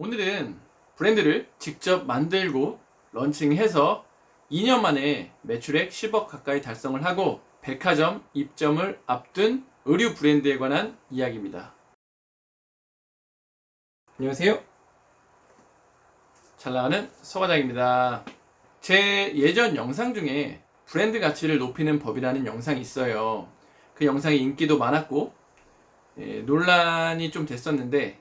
오늘은 브랜드를 직접 만들고 런칭해서 2년 만에 매출액 10억 가까이 달성을 하고 백화점 입점을 앞둔 의류 브랜드에 관한 이야기입니다. 안녕하세요. 잘나가는 서과장입니다. 제 예전 영상 중에 브랜드 가치를 높이는 법이라는 영상이 있어요. 그 영상이 인기도 많았고 논란이 좀 됐었는데,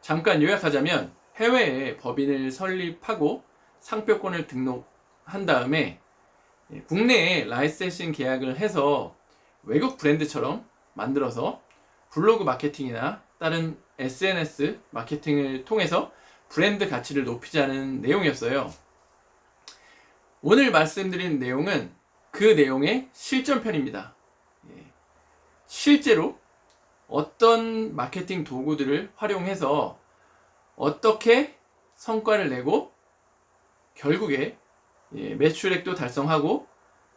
잠깐 요약하자면 해외에 법인을 설립하고 상표권을 등록한 다음에 국내에 라이센싱 계약을 해서 외국 브랜드처럼 만들어서 블로그 마케팅이나 다른 SNS 마케팅을 통해서 브랜드 가치를 높이자는 내용이었어요. 오늘 말씀드린 내용은 그 내용의 실전편입니다. 실제로 어떤 마케팅 도구들을 활용해서 어떻게 성과를 내고 결국에 매출액도 달성하고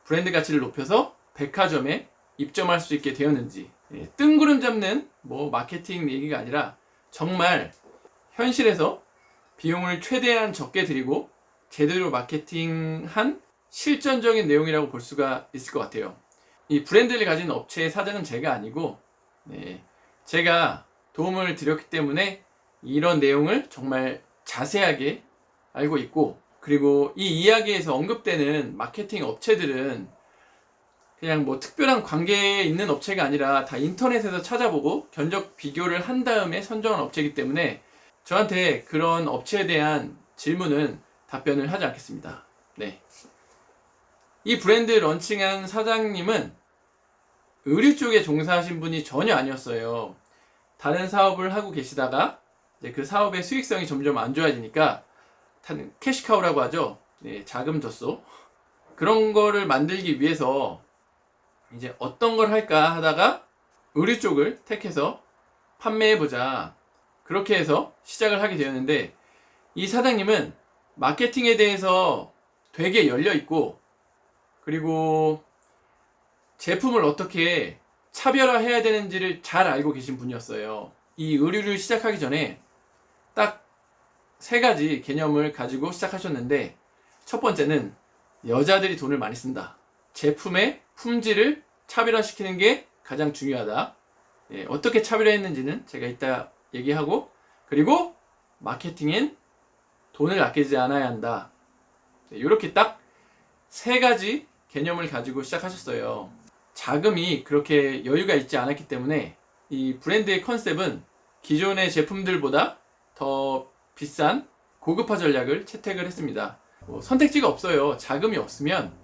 브랜드 가치를 높여서 백화점에 입점할 수 있게 되었는지, 뜬구름 잡는 마케팅 얘기가 아니라 정말 현실에서 비용을 최대한 적게 들이고 제대로 마케팅한 실전적인 내용이라고 볼 수가 있을 것 같아요. 이 브랜드를 가진 업체의 사장은 제가 아니고 제가 도움을 드렸기 때문에 이런 내용을 정말 자세하게 알고 있고, 그리고 이 이야기에서 언급되는 마케팅 업체들은 그냥 특별한 관계에 있는 업체가 아니라 다 인터넷에서 찾아보고 견적 비교를 한 다음에 선정한 업체이기 때문에 저한테 그런 업체에 대한 질문은 답변을 하지 않겠습니다. 이 브랜드 런칭한 사장님은 의류 쪽에 종사하신 분이 전혀 아니었어요. 다른 사업을 하고 계시다가 그 사업의 수익성이 점점 안 좋아지니까 캐시카우라고 하죠. 자금 젖소. 그런 거를 만들기 위해서 이제 어떤 걸 할까 하다가 의류 쪽을 택해서 판매해보자. 그렇게 해서 시작을 하게 되었는데, 이 사장님은 마케팅에 대해서 되게 열려있고, 그리고 제품을 어떻게 차별화해야 되는지를 잘 알고 계신 분이었어요. 이 의류를 시작하기 전에 딱 3가지 개념을 가지고 시작하셨는데, 첫 번째는 여자들이 돈을 많이 쓴다. 제품의 품질을 차별화시키는 게 가장 중요하다. 어떻게 차별화했는지는 제가 이따 얘기하고, 그리고 마케팅엔 돈을 아끼지 않아야 한다. 이렇게 딱 3가지 개념을 가지고 시작하셨어요. 자금이 그렇게 여유가 있지 않았기 때문에 이 브랜드의 컨셉은 기존의 제품들보다 더 비싼 고급화 전략을 채택을 했습니다. 선택지가 없어요. 자금이 없으면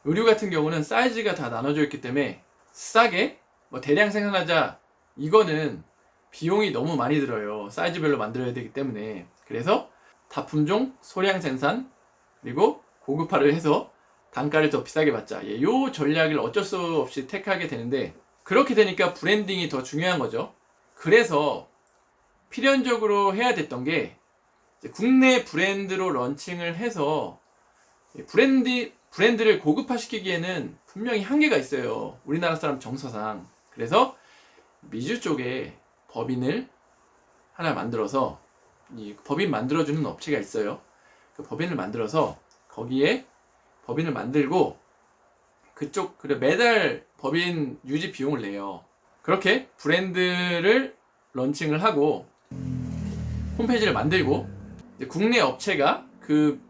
의류 같은 경우는 사이즈가 다 나눠져 있기 때문에 싸게 대량 생산하자, 이거는 비용이 너무 많이 들어요. 사이즈별로 만들어야 되기 때문에. 그래서 다품종 소량 생산, 그리고 고급화를 해서 단가를 더 비싸게 받자. 이 전략을 어쩔 수 없이 택하게 되는데, 그렇게 되니까 브랜딩이 더 중요한 거죠. 그래서 필연적으로 해야 됐던 게 국내 브랜드로 런칭을 해서 브랜드를 고급화시키기에는 분명히 한계가 있어요. 우리나라 사람 정서상. 그래서 미주 쪽에 법인을 하나 만들어서, 이 법인 만들어주는 업체가 있어요. 그 법인을 만들어서 거기에 법인을 만들고 그쪽 매달 법인 유지 비용을 내요. 그렇게 브랜드를 런칭을 하고 홈페이지를 만들고, 국내 업체가 그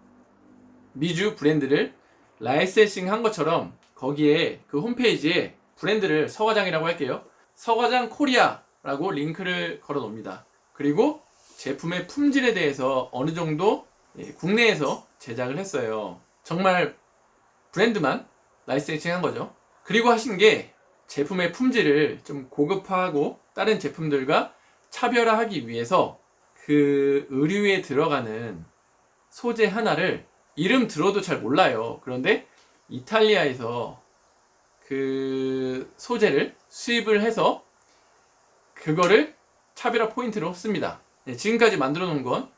미주 브랜드를 라이센싱 한 것처럼 거기에 그 홈페이지에 브랜드를 서과장이라고 할게요. 서과장 코리아라고 링크를 걸어 놓습니다. 그리고 제품의 품질에 대해서 어느 정도 국내에서 제작을 했어요. 정말 브랜드만 라이센싱 한 거죠. 그리고 하신 게 제품의 품질을 좀 고급화하고 다른 제품들과 차별화하기 위해서 그 의류에 들어가는 소재 하나를 이름 들어도 잘 몰라요. 그런데 이탈리아에서 그 소재를 수입을 해서 그거를 차별화 포인트로 씁니다. 지금까지 만들어 놓은 건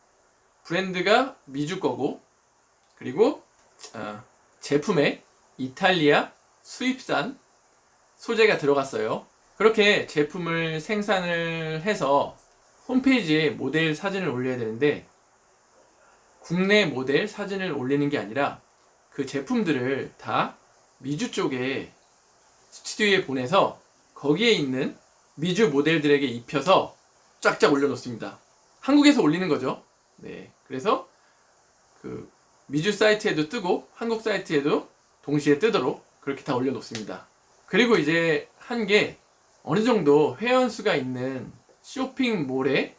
브랜드가 미주 거고, 그리고 제품에 이탈리아 수입산 소재가 들어갔어요. 그렇게 제품을 생산을 해서 홈페이지에 모델 사진을 올려야 되는데 국내 모델 사진을 올리는 게 아니라 그 제품들을 다 미주 쪽에 스튜디오에 보내서 거기에 있는 미주 모델들에게 입혀서 쫙쫙 올려놓습니다. 한국에서 올리는 거죠. 네, 그래서 그 미주 사이트에도 뜨고 한국 사이트에도 동시에 뜨도록 그렇게 다 올려놓습니다. 그리고 이제 한 게 어느 정도 회원수가 있는 쇼핑몰에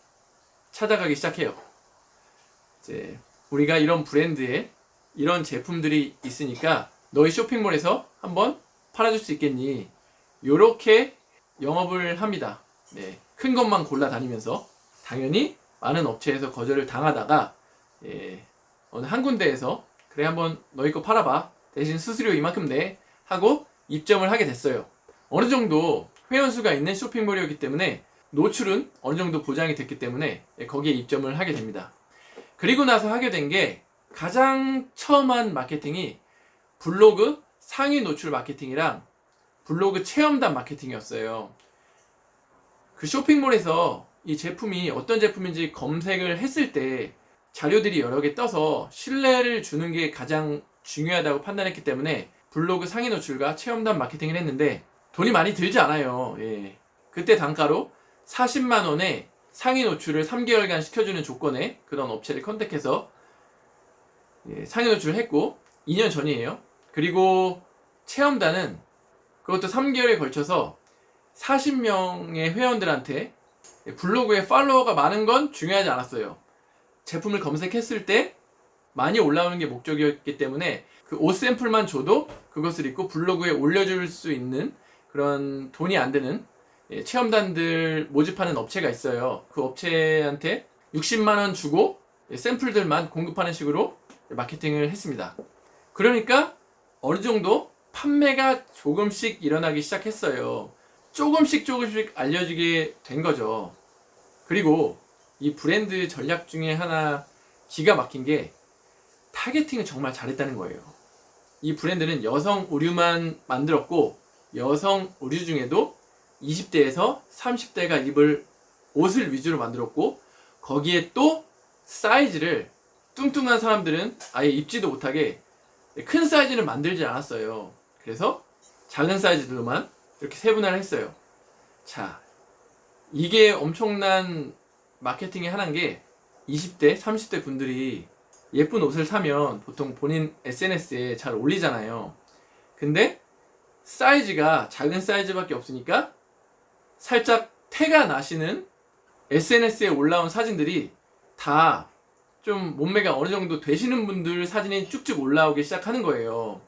찾아가기 시작해요. 이제 우리가 이런 브랜드에 이런 제품들이 있으니까 너희 쇼핑몰에서 한번 팔아줄 수 있겠니? 요렇게 영업을 합니다. 네, 큰 것만 골라 다니면서 당연히 많은 업체에서 거절을 당하다가 어느 한 군데에서 그래 한번 너희 거 팔아봐. 대신 수수료 이만큼 내 하고 입점을 하게 됐어요. 어느 정도 회원수가 있는 쇼핑몰이었기 때문에 노출은 어느 정도 보장이 됐기 때문에 거기에 입점을 하게 됩니다. 그리고 나서 하게 된 게 가장 처음 한 마케팅이 블로그 상위 노출 마케팅이랑 블로그 체험단 마케팅이었어요. 그 쇼핑몰에서 이 제품이 어떤 제품인지 검색을 했을 때 자료들이 여러 개 떠서 신뢰를 주는 게 가장 중요하다고 판단했기 때문에 블로그 상위 노출과 체험단 마케팅을 했는데 돈이 많이 들지 않아요. 예. 그때 단가로 40만 원에 상위 노출을 3개월간 시켜주는 조건에 그런 업체를 컨택해서 상위 노출을 했고 2년 전이에요. 그리고 체험단은 그것도 3개월에 걸쳐서 40명의 회원들한테 블로그에 팔로워가 많은 건 중요하지 않았어요. 제품을 검색했을 때 많이 올라오는 게 목적이었기 때문에 그 옷 샘플만 줘도 그것을 입고 블로그에 올려줄 수 있는 그런 돈이 안 드는 체험단들 모집하는 업체가 있어요. 그 업체한테 60만 원 주고 샘플들만 공급하는 식으로 마케팅을 했습니다. 그러니까 어느 정도 판매가 조금씩 일어나기 시작했어요. 조금씩 알려지게 된 거죠. 그리고 이 브랜드 전략 중에 하나 기가 막힌 게 타겟팅을 정말 잘했다는 거예요. 이 브랜드는 여성 의류만 만들었고 여성 의류 중에도 20대에서 30대가 입을 옷을 위주로 만들었고 거기에 또 사이즈를 뚱뚱한 사람들은 아예 입지도 못하게 큰 사이즈는 만들지 않았어요. 그래서 작은 사이즈들로만 이렇게 세분화를 했어요. 자, 이게 엄청난 마케팅의 하나인 게 20대, 30대 분들이 예쁜 옷을 사면 보통 본인 SNS에 잘 올리잖아요. 근데 사이즈가 작은 사이즈밖에 없으니까 살짝 태가 나시는 SNS에 올라온 사진들이 다 좀 몸매가 어느 정도 되시는 분들 사진이 쭉쭉 올라오기 시작하는 거예요.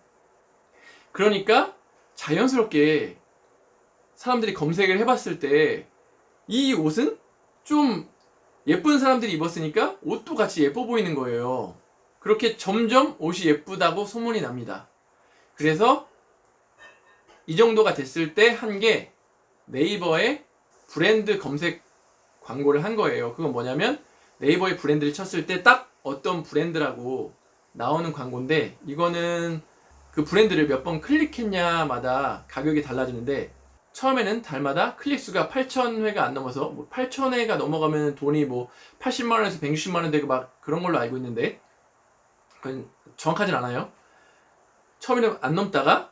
그러니까 자연스럽게 사람들이 검색을 해봤을 때 이 옷은 좀 예쁜 사람들이 입었으니까 옷도 같이 예뻐 보이는 거예요. 그렇게 점점 옷이 예쁘다고 소문이 납니다. 그래서 이 정도가 됐을 때 한 게 네이버에 브랜드 검색 광고를 한 거예요. 그건 뭐냐면 네이버에 브랜드를 쳤을 때 딱 어떤 브랜드라고 나오는 광고인데 이거는 그 브랜드를 몇 번 클릭했냐마다 가격이 달라지는데 처음에는 달마다 클릭수가 8,000회가 안 넘어서 뭐 8,000회가 넘어가면 돈이 뭐 80만 원에서 160만 원 되고 막 그런 걸로 알고 있는데 그건 정확하진 않아요. 처음에는 안 넘다가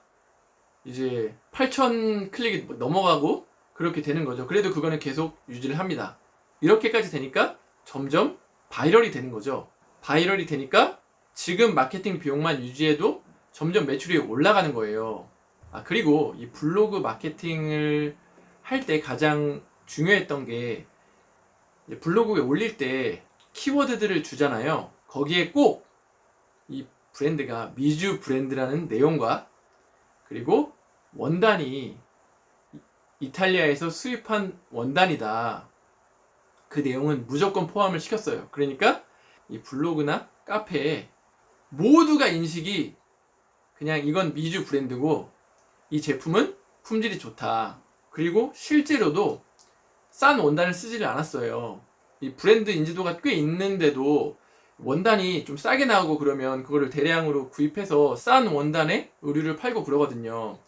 이제 8,000 클릭이 넘어가고 그렇게 되는 거죠. 그래도 그거는 계속 유지를 합니다. 이렇게까지 되니까 점점 바이럴이 되는 거죠. 바이럴이 되니까 지금 마케팅 비용만 유지해도 점점 매출이 올라가는 거예요. 그리고 이 블로그 마케팅을 할 때 가장 중요했던 게 블로그에 올릴 때 키워드들을 주잖아요. 거기에 꼭 이 브랜드가 미주 브랜드라는 내용과 그리고 원단이 이탈리아에서 수입한 원단이다. 그 내용은 무조건 포함을 시켰어요. 그러니까 이 블로그나 카페에 모두가 인식이 그냥 이건 미주 브랜드고 이 제품은 품질이 좋다. 그리고 실제로도 싼 원단을 쓰지를 않았어요. 이 브랜드 인지도가 꽤 있는데도 원단이 좀 싸게 나오고 그러면 그거를 대량으로 구입해서 싼 원단에 의류를 팔고 그러거든요.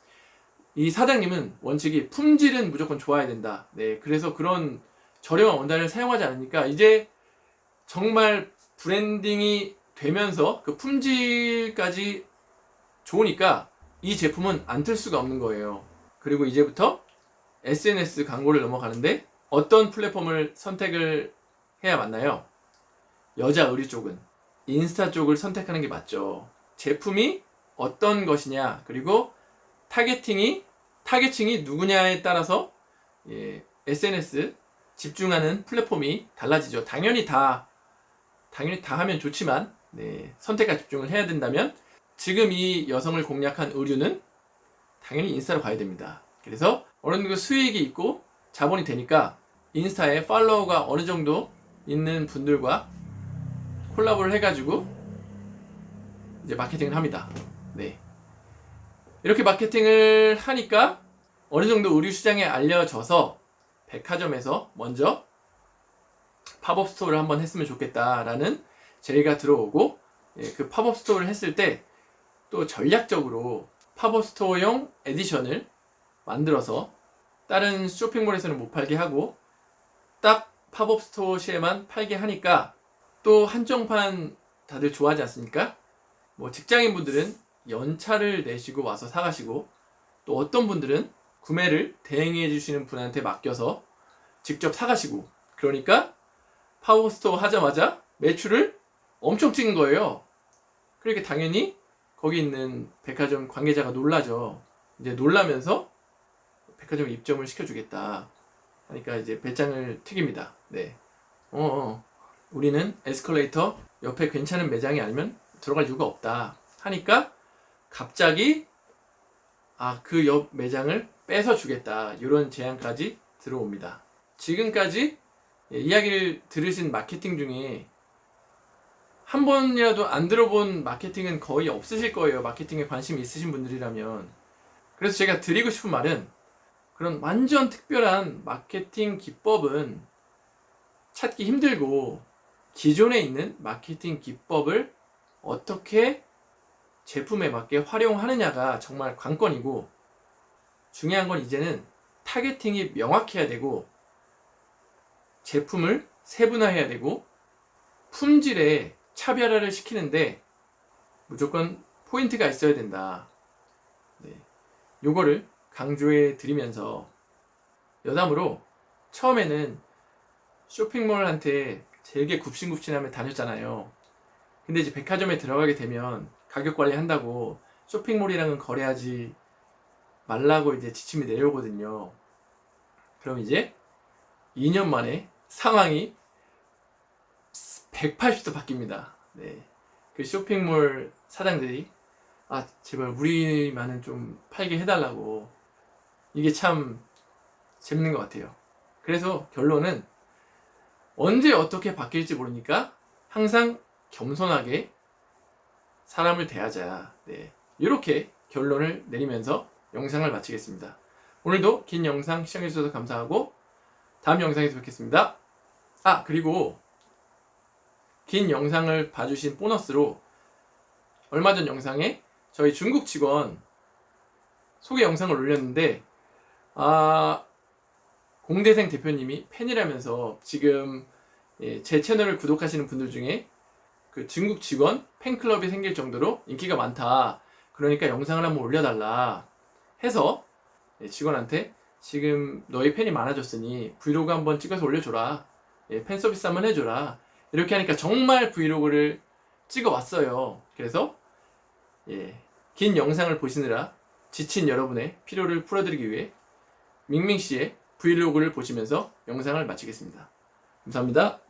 이 사장님은 원칙이 품질은 무조건 좋아야 된다. 네, 그래서 그런 저렴한 원단을 사용하지 않으니까 이제 정말 브랜딩이 되면서 그 품질까지 좋으니까 이 제품은 안 틀 수가 없는 거예요. 그리고 이제부터 SNS 광고를 넘어가는데 어떤 플랫폼을 선택을 해야 맞나요? 여자 의류 쪽은 인스타 쪽을 선택하는 게 맞죠. 제품이 어떤 것이냐, 그리고 타겟팅이 누구냐에 따라서 SNS 집중하는 플랫폼이 달라지죠. 당연히 다 하면 좋지만 선택과 집중을 해야 된다면 지금 이 여성을 공략한 의류는 당연히 인스타로 가야 됩니다. 그래서 어느 정도 수익이 있고 자본이 되니까 인스타에 팔로워가 어느 정도 있는 분들과 콜라보를 해가지고 이제 마케팅을 합니다. 네. 이렇게 마케팅을 하니까 어느 정도 의류 시장에 알려져서 백화점에서 먼저 팝업 스토어를 한번 했으면 좋겠다라는 제의가 들어오고, 그 팝업 스토어를 했을 때 또 전략적으로 팝업 스토어용 에디션을 만들어서 다른 쇼핑몰에서는 못 팔게 하고 딱 팝업 스토어 시에만 팔게 하니까 또 한정판 다들 좋아하지 않습니까? 뭐 직장인분들은 연차를 내시고 와서 사가시고, 또 어떤 분들은 구매를 대행해 주시는 분한테 맡겨서 직접 사가시고, 그러니까 팝업 스토어 하자마자 매출을 엄청 찍은 거예요. 그러니까 당연히 거기 있는 백화점 관계자가 놀라죠. 이제 놀라면서 백화점 입점을 시켜주겠다 하니까 이제 배짱을 튀깁니다. 네. 우리는 에스컬레이터 옆에 괜찮은 매장이 아니면 들어갈 이유가 없다 하니까 갑자기 그 옆 매장을 뺏어 주겠다, 이런 제안까지 들어옵니다. 지금까지 이야기를 들으신 마케팅 중에 한 번이라도 안 들어본 마케팅은 거의 없으실 거예요. 마케팅에 관심이 있으신 분들이라면. 그래서 제가 드리고 싶은 말은, 그런 완전 특별한 마케팅 기법은 찾기 힘들고 기존에 있는 마케팅 기법을 어떻게 제품에 맞게 활용하느냐가 정말 관건이고, 중요한 건 이제는 타겟팅이 명확해야 되고 제품을 세분화해야 되고 품질에 차별화를 시키는데 무조건 포인트가 있어야 된다. 요거를 강조해 드리면서, 여담으로 처음에는 쇼핑몰한테 되게 굽신굽신하며 다녔잖아요. 근데 이제 백화점에 들어가게 되면 가격 관리한다고 쇼핑몰이랑은 거래하지 말라고 이제 지침이 내려오거든요. 그럼 이제 2년 만에 상황이 180도 바뀝니다. 네. 그 쇼핑몰 사장들이 제발 우리만은 좀 팔게 해달라고. 이게 참 재밌는 것 같아요. 그래서 결론은 언제 어떻게 바뀔지 모르니까 항상 겸손하게 사람을 대하자. 네. 이렇게 결론을 내리면서 영상을 마치겠습니다. 오늘도 긴 영상 시청해주셔서 감사하고 다음 영상에서 뵙겠습니다. 그리고 긴 영상을 봐주신 보너스로 얼마 전 영상에 저희 중국 직원 소개 영상을 올렸는데, 공대생 대표님이 팬이라면서 지금 제 채널을 구독하시는 분들 중에 그 중국 직원 팬클럽이 생길 정도로 인기가 많다, 그러니까 영상을 한번 올려달라 해서 직원한테 지금 너희 팬이 많아졌으니 브이로그 한번 찍어서 올려줘라, 팬 서비스 한번 해줘라, 이렇게 하니까 정말 브이로그를 찍어왔어요. 그래서 긴 영상을 보시느라 지친 여러분의 피로를 풀어드리기 위해 밍밍씨의 브이로그를 보시면서 영상을 마치겠습니다. 감사합니다.